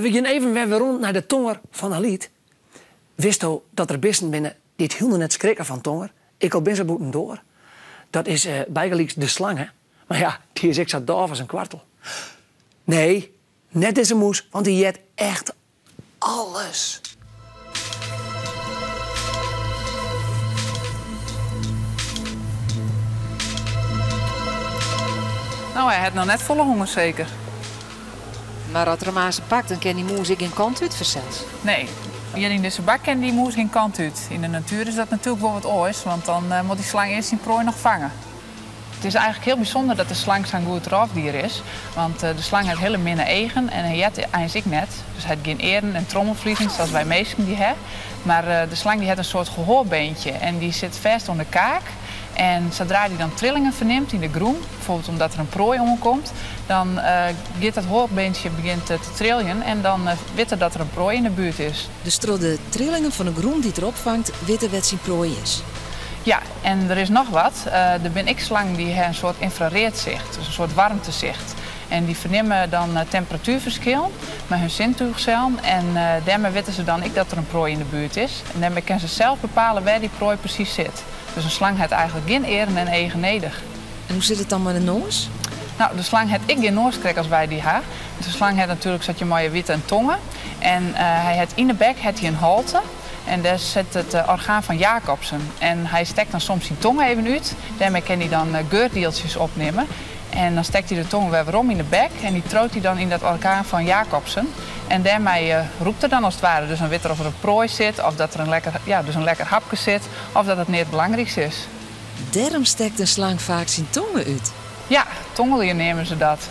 We gaan even weer rond naar de tonger van Aliet. Wist u dat er beesten binnen die het helemaal net schrikken van tonger? Ik al ben ze boeten door. Dat is bijgelijks de slang, hè? Maar ja, die is ik zo doof als een kwartel. Nee, net deze moes, want die jet echt alles. Nou, hij had nog net volle honger zeker. Maar als er maar ze pakt, dan kan die moes ik in kant uit verzeld. Nee, hier in deze bak en die moes geen kant uit. In de natuur is dat natuurlijk wel wat oors, want dan moet die slang eerst zijn prooi nog vangen. Het is eigenlijk heel bijzonder dat de slang zo'n goed roofdier is. Want de slang heeft hele minne egen en hij jet eigenlijk net. Dus hij heeft geen eren en trommelvliegen zoals wij meesten die hebben. Maar de slang die heeft een soort gehoorbeentje en die zit vast onder de kaak. En zodra hij dan trillingen verneemt in de groen, bijvoorbeeld omdat er een prooi omkomt, dan gaat dat hoorbeentje begint te trillen en dan weet hij dat er een prooi in de buurt is. Dus door de trillingen van de groen die het opvangt, weten wat zijn prooi is. Ja, en er is nog wat. De BNX-slang die heeft een soort infraroodzicht, dus een soort warmtezicht. En die vernemen dan temperatuurverschil met hun zintuigcellen. En daarmee weten ze dan dat er een prooi in de buurt is. En daarmee kunnen ze zelf bepalen waar die prooi precies zit. Dus een slang heeft eigenlijk geen eren en egen nodig. En hoe zit het dan met de noos? Nou, de slang heeft ik geen nooskrek als wij die hebben. Dus de slang heeft natuurlijk zo'n mooie witte en tongen. En hij heeft in de bek een halte. En daar zit het orgaan van Jacobsen. En hij steekt dan soms zijn tong even uit. Daarmee kan hij dan geurdeeltjes opnemen. En dan steekt hij de tong weer om in de bek. En die troot hij dan in dat orgaan van Jacobsen. En daarmee roept er dan als het ware. Dus dan weet er of er een prooi zit, of dat er een lekker hapje zit, of dat het niet het belangrijkste is. Daarom steekt een slang vaak zijn tongen uit. Ja, tongelier nemen ze dat.